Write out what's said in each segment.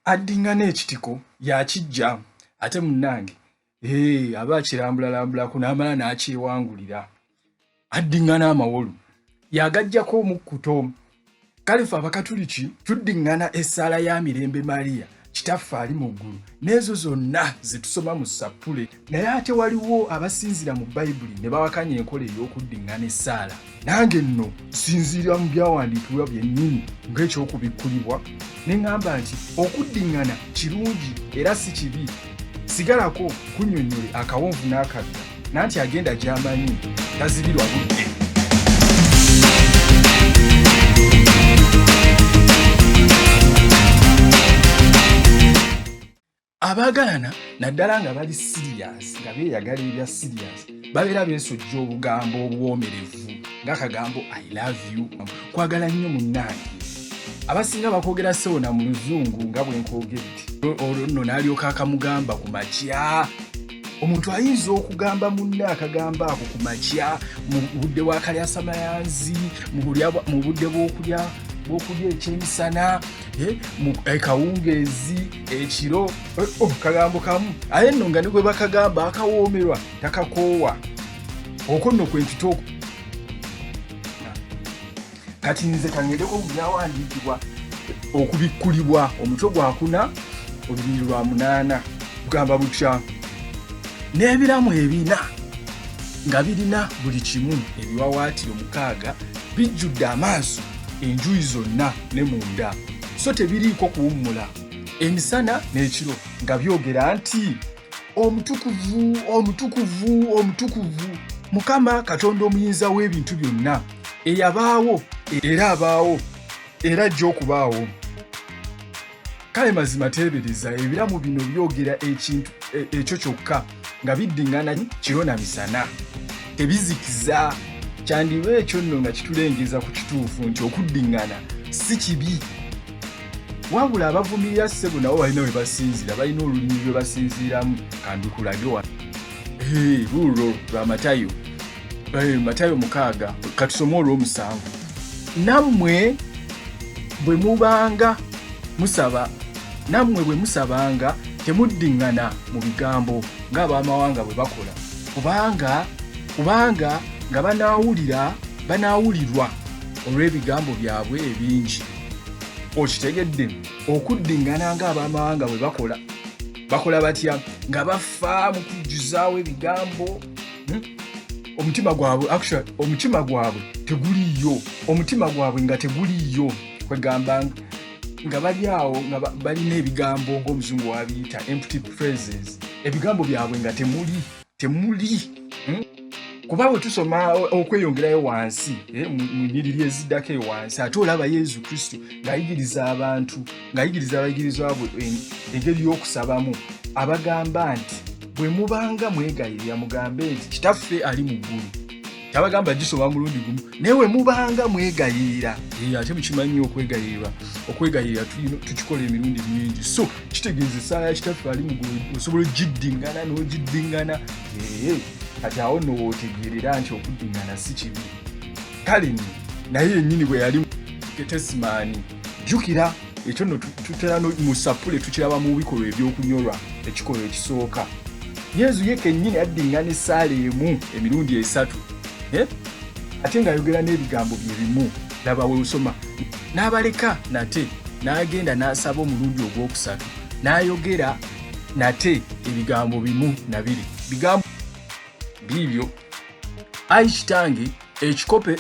Yaddingana ekitiko yakijja ate munnange aba kirambula n'amala n'akyewangulira. Yaddingana amawolu yagajjako omukkuto. Kale ffe Abakatuliki tuddingana essaala ya mirembe Mariya Kitaffe ali mu ggulu n'ezo zonna ze tusoma mu Ssapule. Naye ate waliwo abasinzira mu Bayibuli ne bawakanya enkola ey'okuddingana essaala. Nange nno sinziira mu byawandikibwa byennyini ng'ekyokubikkulibwa ne ŋŋamba nti okuddingana kirungi era si kibi. Sigalako kunnyonnyole akawonvu n'akagga nanti agenda gy'amanyi tazibirwa budde. Abaagalana naddala nga bali serious nga beeyagala ebya serious babeera beesojja obugambo obuwoomerevu ng'akagambo I love you, kwagala nnyo munnange. Abasinga bakoogera sewona mu luzungu nga bwe nkoogedde. Olwo nno n'alyoka akamugamba ku makya. Omuntu ayinza okugamba munne akagamba ako ku makya mu budde bwa kalyasamayanzi, mu budde bw'okulya ekyemisana, mu kawungeezi, ekiro, kagambo kamu. Aye nno nga ne gwe bakagamba akawoomerwa takakoowa. Okwo nno kwe mpita kati nze kangendeko mu byawandikibwa okubikkulibwa omutwe gwakuna olubiri lwa 8 kugamba butya. N'ebiramu ebina nga birina buli kimu ebiwawaatiro 6 bijjudde amaaso enjuyi zonna ne munda, so tebiriiko kuwummula. Emisana n'ekiro nga byogera nti omutukuvu, omutukuvu, omutukuvu Mukama Katonda omuyinza w'ebintu byonna, eyabaawo era abaawo era ajja okubaawo. Kale mazima teebereza ebiramu bino byogera ekintu ekyo kyokka nga biddingana kiro na misana, tebizikiza. Kyandiba ekyo nno nga kitulengeza ku kituufu nti okuddingana si kibi. Wabula abavumirira ssebo nabo balina we basinzira, balina olulimi lwe basinziiramu. Kandukulage wa luulo lwa Matayo, Matayo 6 katusome olw'omusanvu. Nammwe bwe musabanga temuddingana mu bigambo ng'abamawanga bwe bakola, kubanga nga banaawulirwa olw'ebigambo byabwe ebingi. Okitegedde? Okuddingana ng'abamawanga bwe bakola batya? Nga bafa mu kujjuzaawo ebigambo. Omutima gwabwe teguliyo, omutima gwabwe nga teguliyo, kwegamba nga bali awo nga balina ebigambo ng'omuzungu wabiyita empty phrases. Ebigambo byabwe nga temuli. Kuba bwe tusoma okweyongerayo wansi mu nnyiriri eziddako ewansi, ate olaba Yezu Kristo ng'ayigiriza abantu, ng'ayigiriza abayigirizwa bwe engeri y'okusabamu, abagamba nti bwe mubanga mwegayirira mugambe nti Kitaffe ali mu ggulu. Tabagamba gisoma mulundi gumu, naye bwe mubanga mwegayirira. Ate mukimanyi okwegayirira tukikola emirundi mingi. So kitegeeza essaala ya Kitaffe ali mu ggulu osobola ogiddingana n'ogiddingana. Kati awo nno wootegeerera nti okuddingana si kibi. Kale naye yennyini bwe yali Getesemaani, jjukira ekyo nno tutera mu Ssapule tukiraba mu bikolwa eby'okunyolwa ekikolwa ekisooka. Yezu ye kenyini yaddingana essaala emu emirundi 3, ate ng'ayogera n'ebigambo bye bimu. Laba we osoma n'abaleka nate n'agenda n'asaba omulundi ogwokusatu n'ayogera nate ebigambo bimu na biri. Bigambo bibyo, ayi kitange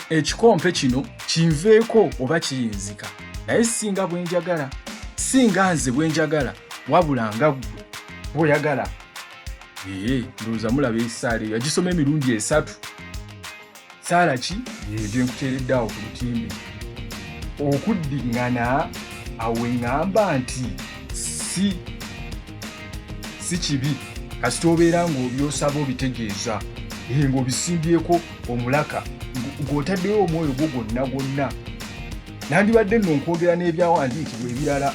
ekikompe kino kinveeko oba kiyinzika, naye singa bwenjagala, singa nze bwenjagala, wabula nga ggwe bw'oyagala. Ndowooza mulaba essaala eyo yagisoma emirundi 3. Saala ki? Gye nkuteeredde awo ku lutimbe. Okuddingana awe ŋŋamba nti si kibi kasita obeera ng'obyosaba obitegeeza, ng'obisimbyeko omulaka, ng'otaddeyo omwoyo gwo gwonna. Nandibadde nno nkwogera n'ebyawandiikibwa ebirala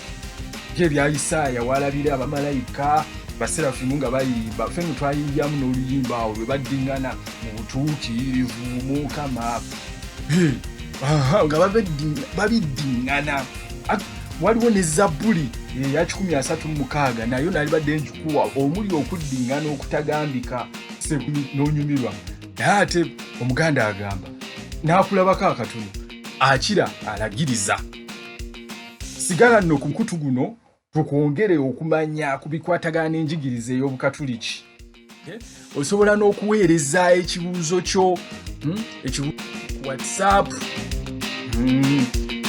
ng'ebya Isaaya walabira abamalayika baserafimu nga bayimba, ffe nno twayimbyamu n'oluyimba awo lwe baddingana mu butuukirivu mu Mukama. Nga babiddingana. Waliwo ne Zabbuli ya 136 nayo nali badde njikuwa omuli okuddingana okutagambika n'onyumirwa. Ate omuganda agamba n'akulabako akatono akira alagiriza. Sigala nno ku mukutu guno tukwongere okumanya ku bikwatagana n'enjigiriza ey'Obukatuliki. Osobola n'okuweereza ekibuuzo kyo WhatsApp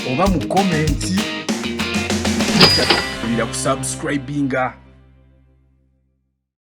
oba mu komenti. Ku subscribinga